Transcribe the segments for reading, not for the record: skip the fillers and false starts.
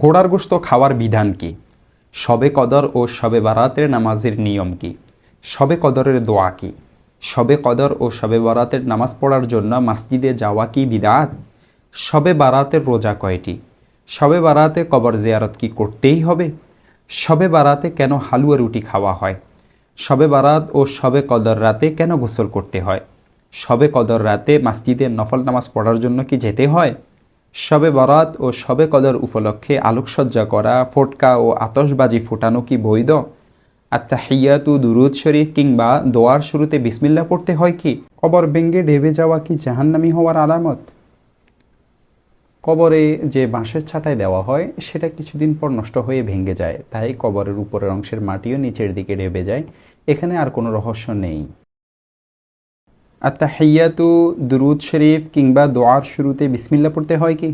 ঘোড়ার গোশত খাওয়ার বিধান কি? শবে কদর ও শবে বারাতের নামাজের নিয়ম কি? শবে কদরের দোয়া কি? শবে কদর ও শবে বারাতের নামাজ পড়ার জন্য মসজিদে যাওয়া কি বিদআত? শবে বারাতের রোজা কয়টি? শবে বারাতে কবর জিয়ারত কি করতেই হবে? শবে বারাতে কেন হালুয়া রুটি খাওয়া হয়? শবে বারাত ও শবে কদর রাতে কেন গোসল করতে হয়? শবে কদর রাতে মসজিদে নফল নামাজ পড়ার জন্য কি যেতে হয়? শবে বরাত ও শবে কদর উপলক্ষে আলোকসজ্জা করা, ফোটকা ও আতশবাজি ফোটানো কি বৈধ? আত্তাহিয়াতু দুরুদ শরীফ কিংবা দোয়ার শুরুতে বিসমিল্লাহ পড়তে হয় কি? কবর ভেঙ্গে ডেবে যাওয়া কি জাহান্নামী হওয়ার আলামত? কবরে যে বাঁশের ছাঁটাই দেওয়া হয় সেটা কিছুদিন পর নষ্ট হয়ে ভেঙে যায়, তাই কবরের উপরের অংশের মাটিও নিচের দিকে ডেবে যায়। এখানে আর কোনো রহস্য নেই। আত্তাহিয়াতু দুরুদ শরীফ কিংবা দোয়ার শুরুতে বিসমিল্লাহ পড়তে হয় কি?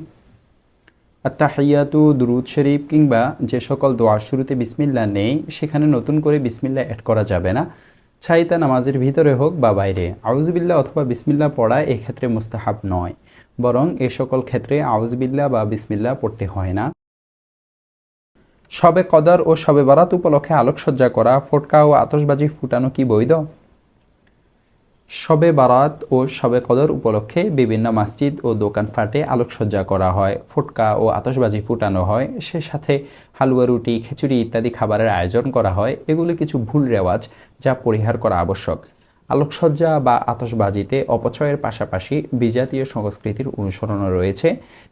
আত্তাহিয়াতু দুরুদ শরীফ কিংবা যে সকল দোয়ার শুরুতে বিসমিল্লাহ নেই সেখানে নতুন করে বিসমিল্লাহ অ্যাড করা যাবে না, চাইতা নামাজের ভিতরে হোক বা বাইরে। আউযুবিল্লাহ অথবা বিসমিল্লাহ পড়া এক্ষেত্রে মুস্তাহাব নয়, বরং এ সকল ক্ষেত্রে আউযুবিল্লাহ বা বিসমিল্লাহ পড়তে হয় না। শবে কদর ও শবে বরাত উপলক্ষে আলোকসজ্জা করা, ফোটকা ও আতশবাজি ফুটানো কি বৈধ? শবে বারাত ও শবে কদর উপলক্ষে বিভিন্ন মসজিদ ও দোকানপাটে আলোকসজ্জা করা হয়, ফুটকা ও আতশবাজি ফুটানো হয়, সে সাথে হালুয়া রুটি খিচুড়ি ইত্যাদি খাবারের আয়োজন করা হয়। এগুলি কিছু ভুল রেওয়াজ যা পরিহার করা আবশ্যক। আলোকসজ্জা বা আতশবাজিতে অপচয়ের পাশাপাশি বিজাতীয় সংস্কৃতির অনুসরণও রয়েছে,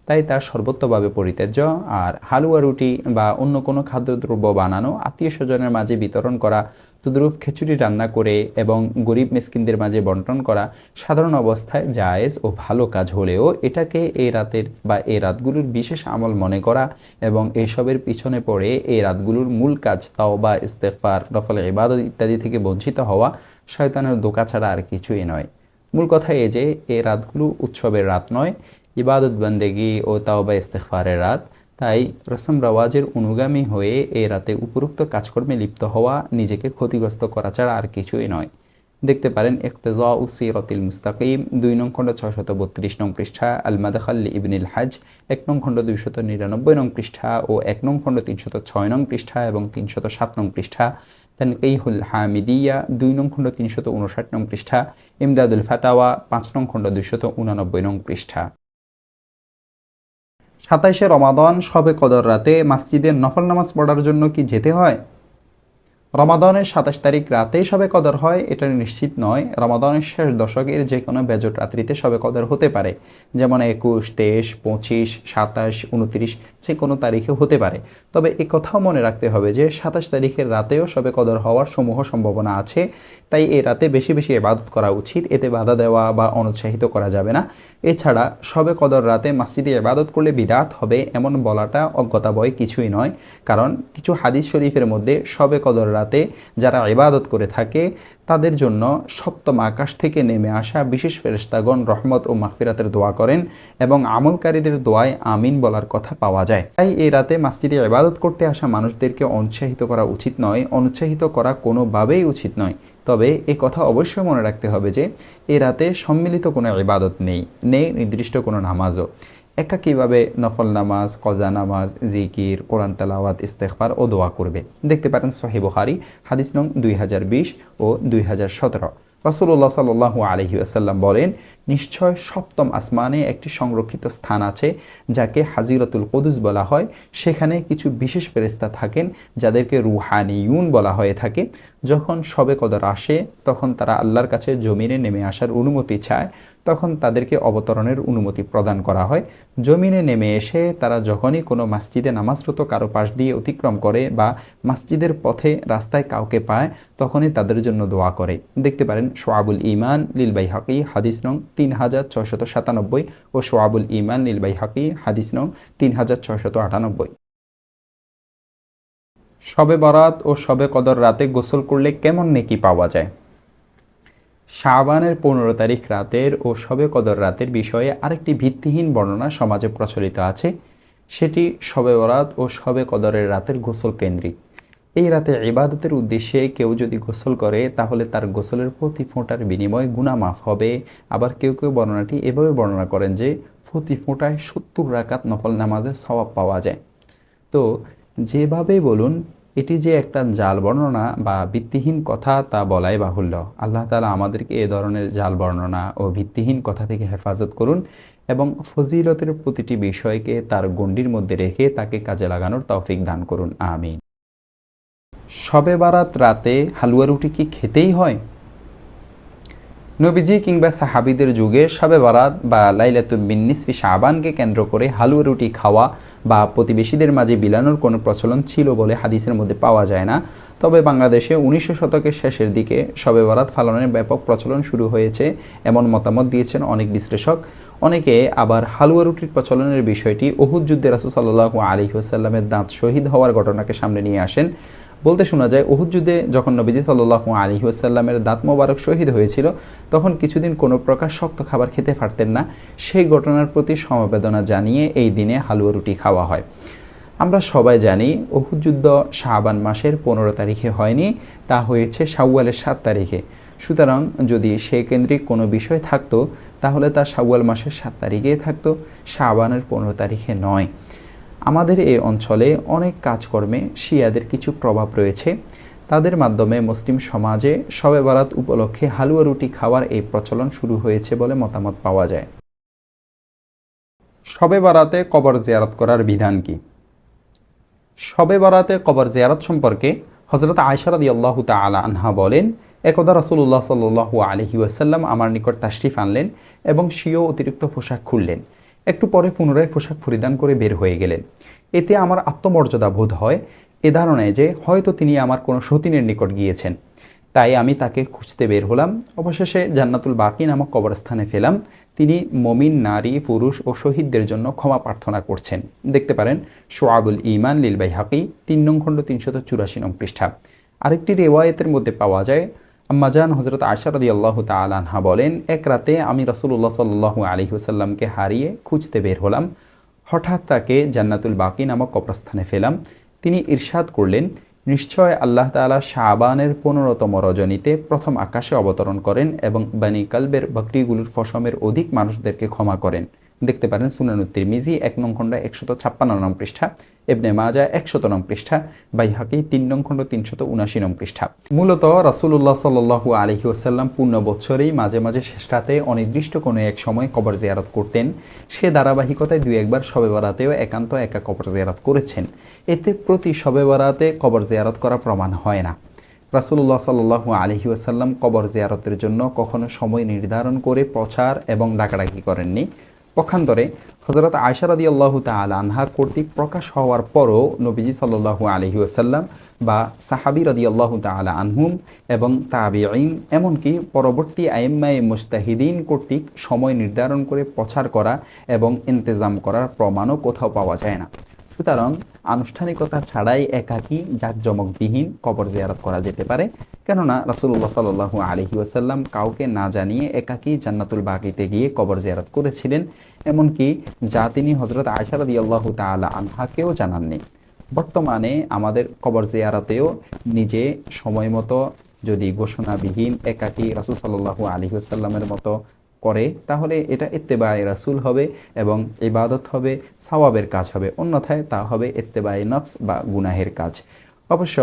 তাই তা সর্বত্রভাবে পরিত্যাজ্য। আর হালুয়া রুটি বা অন্য কোনো খাদ্যদ্রব্য বানানো, আত্মীয় স্বজনের মাঝে বিতরণ করা, তদ্রুপ খিচুড়ি রান্না করে এবং গরিব মিসকিনদের মাঝে বন্টন করা সাধারণ অবস্থায় জায়েজ ও ভালো কাজ হলেও এটাকে এই রাতের বা এই রাতগুলোর বিশেষ আমল মনে করা এবং এসবের পিছনে পড়ে এই রাতগুলোর মূল কাজ তাওবা, ইস্তেগফার, নফল ইবাদত ইত্যাদি থেকে বঞ্চিত হওয়া শয়তানের ধোঁকা ছাড়া আর কিছুই নয়। মূল কথা এই যে এই রাতগুলো উৎসবের রাত নয়, ইবাদত বন্দেগী ও তাওবা ইস্তেগফারের রাত। তাই রসম রওয়াজের অনুগামী হয়ে এই রাতে উপরোক্ত কাজকর্মে লিপ্ত হওয়া নিজেকে ক্ষতিগ্রস্ত করা ছাড়া আর কিছুই নয়। দেখতে পারেন ইক্তেজাউ সিরাতিল মুস্তাকিম ২ নং খণ্ড ৬৩২ নং পৃষ্ঠা, আল মাদখাল ইবনুল হাজ ১ নং খণ্ড ২৯৯ নং পৃষ্ঠা ও ১ নং খণ্ড ৩০৬ নং পৃষ্ঠা এবং ৩০৭ নং পৃষ্ঠা, তানকিহুল হামিদিয়া ২ নং খণ্ড ৩৫৯ নং পৃষ্ঠা, ইমদাদুল ফাতাওয়া ৫ নং খণ্ড ২৮৯ নং পৃষ্ঠা। ২৭শে রমাদান শবে কদর রাতে মসজিদে নফল নামাজ পড়ার জন্য কি যেতে হয়? রমাদানের ২৭ তারিখ রাতেই শবে কদর হয় এটা নিশ্চিত নয়। রমাদানের শেষ দশকের যে কোনো বেজোট রাত্রিতে শবে কদর হতে পারে, যেমন ২১, ২৩, ২৫, ২৭, ২৯ যে কোনো তারিখে হতে পারে। তবে এ কথাও মনে রাখতে হবে যে ২৭ তারিখের রাতেও শবে কদর হওয়ার সমূহ সম্ভাবনা আছে, তাই এই রাতে বেশি বেশি ইবাদত করা উচিত, এতে বাধা দেওয়া বা অনুৎসাহিত করা যাবে না। এছাড়া শবে কদর রাতে মসজিদে ইবাদত করলে বিদআত হবে এমন বলাটা অজ্ঞতাবয় কিছুই নয়, কারণ কিছু হাদিস শরীফের মধ্যে শবে কদর রাতে যারা ইবাদত করে থাকে তাদের জন্য সপ্তম আকাশ থেকে নেমে আসা বিশেষ ফেরেশতাগণ রহমত ও মাগফিরাতের দোয়া করেন এবং আমলকারীদের দোয়ায় আমিন বলার কথা পাওয়া যায়। তাই এই রাতে মসজিদে ইবাদত করতে আসা মানুষদেরকে অনুৎসাহিত করা উচিত নয়, অনুৎসাহিত করা কোনোভাবেই উচিত নয়। তবে এ কথা অবশ্যই মনে রাখতে হবে যে এ রাতে সম্মিলিত কোনো ইবাদত নেই নির্দিষ্ট কোনো নামাজও। একাকীভাবে নফল নামাজ, কজা নামাজ, জিকির, কোরআন তেলাওয়াত, ইস্তেগফার ও দোয়া করবে। দেখতে পারেন সহিহ বুখারী হাদিস নং ২০২০ ও ২০১৭। রাসূলুল্লাহ সাল্লাল্লাহু আলাইহি ওয়াসাল্লাম বলেন, নিশ্চয় সপ্তম আসমানে একটি সংরক্ষিত স্থান আছে যাকে হাজিরাতুল কুদুস বলা হয়। সেখানে কিছু বিশেষ ফেরেশতা থাকেন যাদেরকে রুহানিয়ুন বলা হয়ে থাকে। যখন শবে কদর আসে তখন তারা আল্লাহর কাছে জমিনে নেমে আসার অনুমতি চায়, তখন তাদেরকে অবতরণের অনুমতি প্রদান করা হয়। জমিনে নেমে এসে তারা যখনই কোনো মসজিদে নামাজরত কারো পাশ দিয়ে অতিক্রম করে বা মসজিদের পথে রাস্তায় কাউকে পায় তখনই তাদের জন্য দোয়া করে। দেখতে পারেন শুআবুল ঈমান লিল বাইহাকি হাদিস নং ৩৬৯৭ ও শুআবুল ঈমান লিল বাইহাকি হাদিস নং ৩৬৯৮। শবে বরাত ও শবে কদর রাতে গোসল করলে কেমন নেকি পাওয়া যায়? শাবানের ১৫ তারিখ রাতের ও শবে কদর রাতের বিষয়ে আরেকটি ভিত্তিহীন বর্ণনা সমাজে প্রচলিত আছে। সেটি শবে বরাত ও শবে কদরের রাতের গোসল কেন্দ্রিক। এই রাতে ইবাদতের উদ্দেশ্যে কেউ যদি গোসল করে তাহলে তার গোসলের প্রতি ফোঁটার বিনিময়ে গুনাহ মাফ হবে। আবার কেউ কেউ বর্ণনাটি এভাবে বর্ণনা করেন যে প্রতি ফোঁটায় ৭০ রাকাত নফল নামাজের সওয়াব পাওয়া যায়। তো যেভাবেই বলুন, এটি যে একটা জাল বর্ণনা বা ভিত্তিহীন কথা তা বলাই বাহুল্য। আল্লাহ তাআলা আমাদেরকে এ ধরনের জাল বর্ণনা ও ভিত্তিহীন কথা থেকে হেফাজত করুন এবং ফজিলতের প্রতিটি বিষয়কে তার গণ্ডির মধ্যে রেখে তাকে কাজে লাগানোর তৌফিক দান করুন, আমিন। শবে বারাত রাতে হালুয়া রুটি কি খেতেই হয়? নবীজি কিংবা সাহাবিদের যুগে শবে বারাত বা লাইলাতুল নিসফি শাবানকে কেন্দ্র করে হালুয়া রুটি খাওয়া বা প্রতিবেশীদের মাঝে বিলানোর কোনো প্রচলন ছিল বলে হাদিসের মধ্যে পাওয়া যায় না। তবে বাংলাদেশে 1900 শতকের শেষের দিকে শবে বারাত পালনের ব্যাপক প্রচলন শুরু হয়েছে এমন মতামত দিয়েছেন অনেক বিশ্লেষক। অনেকে আবার হালুয়া রুটির প্রচলনের বিষয়টি উহুদ যুদ্ধে রাসূল সাল্লাল্লাহু আলাইহি ওয়াসাল্লামের দাঁত শহীদ হওয়ার ঘটনাকে সামনে নিয়ে আসেন। বলতে শোনা যায়, উহুদ যুদ্ধে যখন নবীজি সাল্লাল্লাহু আলাইহি ওয়াসাল্লামের দাঁত মোবারক শহীদ হয়েছিল, তখন কিছুদিন কোনো প্রকার শক্ত খাবার খেতে পারতেন না। সেই ঘটনার প্রতি সমবেদনা জানিয়ে এই দিনে হালুয়া রুটি খাওয়া হয়। আমরা সবাই জানি উহুদ যুদ্ধ শাবান মাসের 15 তারিখে হয়নি, তা হয়েছে শাওয়ালের 7 তারিখে। সুতরাং যদি সে কেন্দ্রিক কোনো বিষয় থাকতো তাহলে তা শাওয়াল মাসের 7 তারিখেই থাকতো, শাবানের 15 তারিখে নয়। আমাদের এই অঞ্চলে অনেক কাজকর্মে শিয়াদের কিছু প্রভাব রয়েছে। তাদের মাধ্যমে মুসলিম সমাজে শবে বারাত উপলক্ষে হালুয়া রুটি খাওয়ার এই প্রচলন শুরু হয়েছে বলে মতামত পাওয়া যায়। শবে বারাতে কবর জিয়ারত করার বিধান কি? শবে বারাতে কবর জিয়ারত সম্পর্কে হযরত আয়েশা রাদিয়াল্লাহু তাআলা আনহা বলেন, একদা রাসূলুল্লাহ সাল্লাল্লাহু আলাইহি ওয়াসাল্লাম আমার নিকট তাশরিফ আনলেন এবং স্বীয় অতিরিক্ত পোশাক খুললেন। একটু পরে পুনরায় পোশাক পরিধান করে বের হয়ে গেলেন। এতে আমার আত্মমর্যাদা বোধ হয়, এ ধারণায় যে হয়তো তিনি আমার কোনো সতীনের নিকট গিয়েছেন। তাই আমি তাকে খুঁজতে বের হলাম। অবশেষে জান্নাতুল বাকি নামক কবরস্থানে ফেলাম। তিনি মমিন নারী, পুরুষ ও শহীদদের জন্য ক্ষমা প্রার্থনা করছেন। দেখতে পারেন শুআবুল ঈমান লিল বাইহাকি 3 নং খণ্ড 384 নং পৃষ্ঠা। আরেকটি রিওয়ায়াতের মধ্যে পাওয়া যায়, আম্মাজান হযরত আয়েশা রাদিয়াল্লাহু তাআলা আনহা বলেন, এক রাতে আমি রাসূলুল্লাহ সাল্লাল্লাহু আলাইহি ওয়াসাল্লামকে হারিয়ে খুঁজতে বের হলাম। হঠাৎ তাকে জান্নাতুল বাকি নামক কবরস্থানে ফেলাম। তিনি ইরশাদ করলেন, নিশ্চয় আল্লাহ তাআলা শাবানের 15তম রজনীতে প্রথম আকাশে অবতরণ করেন এবং বানি কালবের বকরিগুলোর ফসমের অধিক মানুষদেরকে ক্ষমা করেন। দেখতে পারেন সুনানুত তিরমিজি 1 নং খণ্ড 156 নং পৃষ্ঠা, ইবনে মাজাহ 100 নং পৃষ্ঠা, বাইহাকি 3 নং খণ্ড 379 নং পৃষ্ঠা। মূলত রাসূলুল্লাহ সাল্লাল্লাহু আলাইহি ওয়াসাল্লাম পূর্ণ বছরেই মাঝে মাঝে শেষ রাতে অনির্দিষ্ট কোনো এক সময় কবর জিয়ারত করতেন। সে ধারাবাহিকতায় 2-1 শবে বরাতেও একান্ত একা কবর জিয়ারত করেছেন। এতে প্রতি শবে বরাতে কবর জিয়ারত করা প্রমাণ হয় না। রাসূলুল্লাহ সাল্লাল্লাহু আলাইহি ওয়াসাল্লাম কবর জিয়ারতের জন্য কখনো সময় নির্ধারণ করে প্রচার এবং ডাকাডাকি করেননি। পক্ষান্তরে হযরত আয়েশা রাদিয়াল্লাহু তাআলা আনহা কর্তৃক প্রকাশ হওয়ার পরও নবীজি সাল্লাল্লাহু আলাইহি ওয়াসাল্লাম বা সাহাবী রাদিয়াল্লাহু তাআলা আনহুম এবং তাবিঈন এমনকি পরবর্তী আইম্মায়ে মুজতাহিদিন কর্তৃক সময় নির্ধারণ করে প্রচার করা এবং ইন্তেজাম করার প্রমাণও কোথাও পাওয়া যায় না। সুতরাং আনুষ্ঠানিকতা ছাড়াই একাকী জাঁকজমকবিহীন কবর জিয়ারত করা যেতে পারে, কেননা রাসূলুল্লাহ সাল্লাল্লাহু আলাইহি ওয়াসাল্লাম কাউকে না জানিয়ে একাকী জান্নাতুল বাকিতে গিয়ে কবর জিয়ারত করেছিলেন, এমনকি যা তিনি হযরত আয়েশা রাদিয়াল্লাহু তাআলা আনহাকেও জানাননি। বর্তমানে আমাদের কবর জিয়ারতেও নিজে সময় মতো যদি ঘোষণাবিহীন একাকী রাসূল সাল্লাল্লাহু আলাইহি ওয়াসাল্লামের মতো করে, তাহলে এটা ইত্তেবায়ে রাসূল হবে এবং ইবাদত হবে, সওয়াবের কাজ হবে। অন্যথায় তা হবে ইত্তেবায়ে নফস বা গুনাহের কাজ। অবশ্য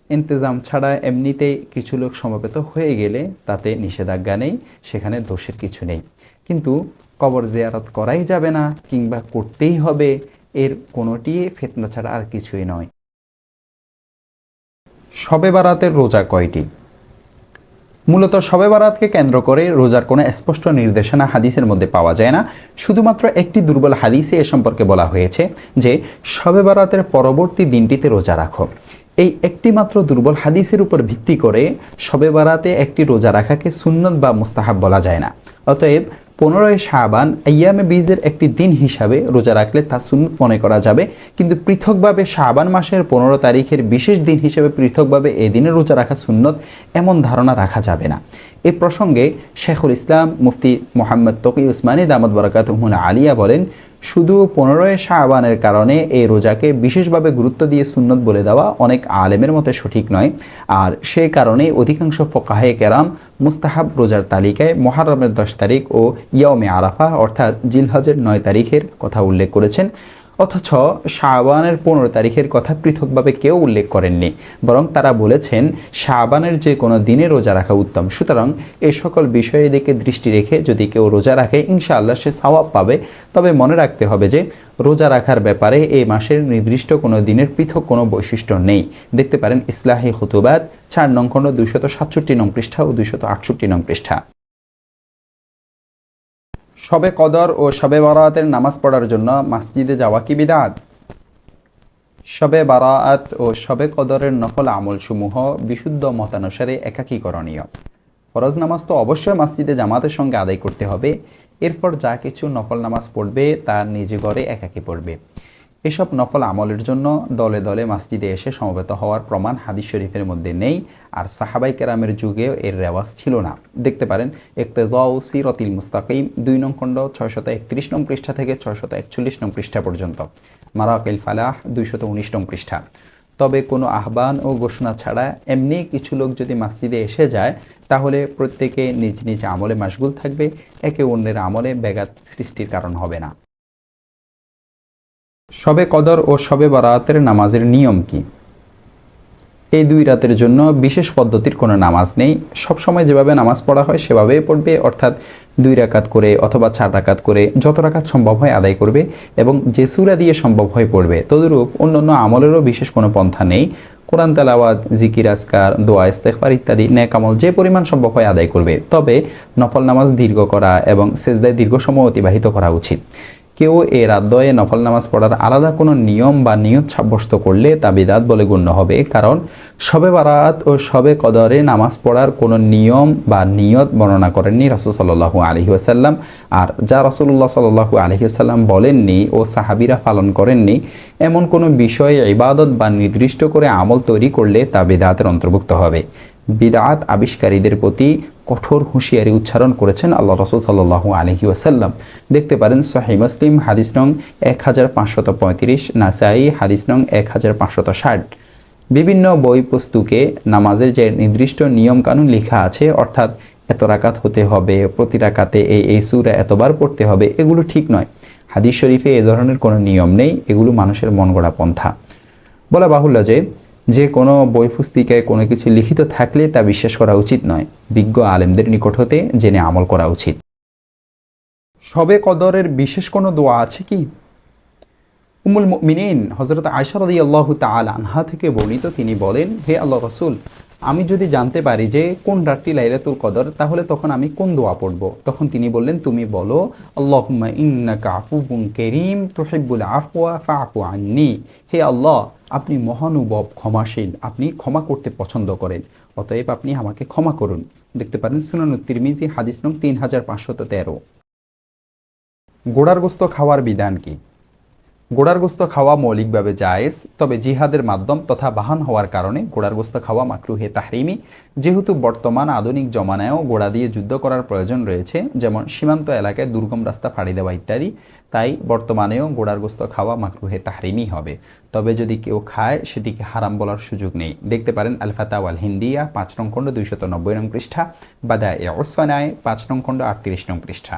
ইন্তেজাম ছাড়া এমনিতেই কিছু লোক সমবেত হয়ে গেলে তাতে নিষেধাজ্ঞা নেই, সেখানে দোষের কিছু নেই। কিন্তু কবর জিয়ারত করাই যাবে না কিংবা করতেই হবে, এর কোনোটি ফিতনা ছাড়া আর কিছুই নয়। শবে বারাতের রোজা কয়টি? মূলত শবে বারাতকে কেন্দ্র করে রোজার কোনো স্পষ্ট নির্দেশনা হাদিসের মধ্যে পাওয়া যায় না। শুধুমাত্র একটি দুর্বল হাদিসে এ সম্পর্কে বলা হয়েছে যে শবে বারাতের পরবর্তী দিনটিতে রোজা রাখো। এই একটি মাত্র দুর্বল হাদিসের উপর ভিত্তি করে শবে বারাতে একটি রোজা রাখাকে সুন্নত বা মুস্তাহাব বলা যায় না। অতএব 15 শাবান আইয়ামে বীজের একটি দিন হিসাবে রোজা রাখলে তা সুন্নত মনে করা যাবে, কিন্তু পৃথকভাবে শাবান মাসের 15 তারিখের বিশেষ দিন হিসেবে পৃথকভাবে এই দিনে রোজা রাখা সুন্নত এমন ধারণা রাখা যাবে না। এ প্রসঙ্গে শেখুল ইসলাম মুফতি মুহাম্মদ তকি উসমানী দামাত বারাকাতুহু আলিয়া বলেন, শুধু 15 শাবানের কারণে এই রোজাকে বিশেষভাবে গুরুত্ব দিয়ে সুন্নত বলে দেওয়া অনেক আলেমের মতে সঠিক নয়। আর সেই কারণে অধিকাংশ ফুকাহায়ে কেরাম মুস্তাহাব রোজার তালিকায় মুহররমের 10 তারিখ ও ইয়াউমে আরাফা অর্থাৎ জিলহজের 9 তারিখের কথা উল্লেখ করেছেন। অথচ শাবানের 15 তারিখের কথা পৃথকভাবে কেউ উল্লেখ করেননি, বরং তারা বলেছেন শাবানের যে কোনো দিনে রোজা রাখা উত্তম। সুতরাং এই সকল বিষয়ের দিকে দৃষ্টি রেখে যদি কেউ রোজা রাখে ইনশাআল্লাহ সে সওয়াব পাবে। তবে মনে রাখতে হবে যে রোজা রাখার ব্যাপারে এই মাসের নির্দিষ্ট কোনো দিনের পৃথক কোনো বৈশিষ্ট্য নেই। দেখতে পারেন ইসলাহি খুতুবাত 4 নং খণ্ড 267 নং পৃষ্ঠা ও 268 নং পৃষ্ঠা। শবে কদর ও শবে বারাতের নামাজ পড়ার জন্য মসজিদে যাওয়া কি বিদআত? শবে বারাত ও শবে কদরের নফল আমলসমূহ বিশুদ্ধ মতানুসারে একাকী করণীয়। ফরজ নামাজ তো অবশ্যই মসজিদে জামাতের সঙ্গে আদায় করতে হবে। এরপর যা কিছু নফল নামাজ পড়বে তা নিজ ঘরে একাকী পড়বে। এসব নফল আমলের জন্য দলে দলে মসজিদে এসে সমবেত হওয়ার প্রমাণ হাদিস শরীফের মধ্যে নেই, আর সাহাবাই কেরামের যুগেও এর রেওয়াজ ছিল না। দেখতে পারেন ইক্তেজাউ সিরাতিল মুস্তাকিম 2 নং খণ্ড 631 নং পৃষ্ঠা থেকে 641 নং পৃষ্ঠা পর্যন্ত, মারাকিল ফালাহ 219 নং পৃষ্ঠা। তবে কোনো আহ্বান ও ঘোষণা ছাড়া এমনি কিছু লোক যদি মসজিদে এসে যায় তাহলে প্রত্যেকে নিজ নিজ আমলে মাশগুল থাকবে, একে অন্যের আমলে ব্যাঘাত সৃষ্টির কারণ হবে না। শবে কদর ও শবে বারাতের নামাজের নিয়ম কি? এই 2 রাতের জন্য বিশেষ পদ্ধতির কোনো নামাজ নেই। সবসময় যেভাবে নামাজ পড়া হয় সেভাবেই পড়বে, অর্থাৎ 2 রাকাত করে অথবা 4 রাকাত করে যত রাকাত সম্ভব হয় আদায় করবে এবং যে সূরা দিয়ে সম্ভব হয় পড়বে। তদুরূপ অন্যান্য আমলেরও বিশেষ কোনো পন্থা নেই। কোরআন তেলাওয়াত, জিকির, আজকার, দোয়া, ইস্তেগফার ইত্যাদি নেক আমল যে পরিমাণ সম্ভব হয় আদায় করবে। তবে নফল নামাজ দীর্ঘ করা এবং সেজদায় দীর্ঘ সময় অতিবাহিত করা উচিত। কেউ এই রাতদয়ে নফল নামাজ পড়ার আলাদা কোনো নিয়ম বা নিয়ত সাব্যস্ত করলে তা বিদআত বলে গণ্য হবে, কারণ শবে বারাত ও শবে কদরে নামাজ পড়ার কোনো নিয়ম বা নিয়ত বর্ণনা করেননি রাসূল সাল্লাল্লাহু আলাইহি ওয়াসাল্লাম। আর যা রাসূলুল্লাহ সাল্লাল্লাহু আলাইহি ওয়াসাল্লাম বলেননি ও সাহাবীরা পালন করেননি এমন কোনো বিষয়ে ইবাদত বা নির্দিষ্ট করে আমল তৈরি করলে তা বিদআতের অন্তর্ভুক্ত হবে। বিদআত আবিষ্কারীদের প্রতি কঠোর হুঁশিয়ারি উচ্চারণ করেছেন আল্লাহ রাসূল সাল্লাল্লাহু আলাইহি ওয়াসাল্লাম। দেখতে পারেন সহিহ মুসলিম হাদিস নং 1535, নাসাই হাদিস নং 1560। বিভিন্ন বই পুস্তকে নামাজের যে নির্দিষ্ট নিয়ম কানুন লেখা আছে, অর্থাৎ এত রাকাত হতে হবে, প্রতি রাকাতে এই সূরা এতবার পড়তে হবে, এগুলো ঠিক নয়। হাদিস শরীফে এ ধরনের কোনো নিয়ম নেই, এগুলো মানুষের মন গড়া পন্থা। বলা বাহুল্য যে কোনো বই পুস্তিকায় কোনো কিছু লিখিত থাকলে তা বিশ্বাস করা উচিত নয়। বিজ্ঞ আলেমদের নিকট হতে জেনে আমল করা উচিত। শবে কদরের বিশেষ কোনো দোয়া আছে কি? উম্মুল মুমিনিন হযরত আয়েশা রাদিয়াল্লাহু তাআলা আনহা থেকে বর্ণিত, তিনি বলেন, হে আল্লাহর রাসূল, আমি যদি জানতে পারি যে কোন রাতটি লাইলাতুল কদর তাহলে তখন আমি কোন দোয়া পড়ব? তখন তিনি বললেন, তুমি বলো আল্লাহুম্মা ইন্নাকা আফুউন কারীম তুহিব্বুল আফওয়া ফাআফু আন্নী। হে আল্লাহ, আপনি মহানুভব, ক্ষমাশীল, আপনি ক্ষমা করতে পছন্দ করেন, অতএব আপনি আমাকে ক্ষমা করুন। দেখতে পারেন সুনানুত তিরমিজি হাদিস নং 3513। ঘোড়ার গোশত খাওয়ার বিধান কি? ঘোড়ার গোশত খাওয়া মৌলিকভাবে জায়েজ, তবে জিহাদের মাধ্যম তথা বাহন হওয়ার কারণে ঘোড়ার গোশত খাওয়া মাকরুহে তাহরিমি। যেহেতু বর্তমান আধুনিক জমানায়ও ঘোড়া দিয়ে যুদ্ধ করার প্রয়োজন রয়েছে, যেমন সীমান্ত এলাকায় দুর্গম রাস্তা ফাঁড়ি দেওয়া ইত্যাদি, তাই বর্তমানেও ঘোড়ার গোশত খাওয়া মাকরুহে তাহরিমি হবে। তবে যদি কেউ খায় সেটিকে হারাম বলার সুযোগ নেই। দেখতে পারেন আল ফাতাওয়া আল হিন্দিয়া 5 নং খণ্ড 290 নং পৃষ্ঠা, বাদায়ে উস সানায়ে 5 নং খণ্ড 38 নং পৃষ্ঠা।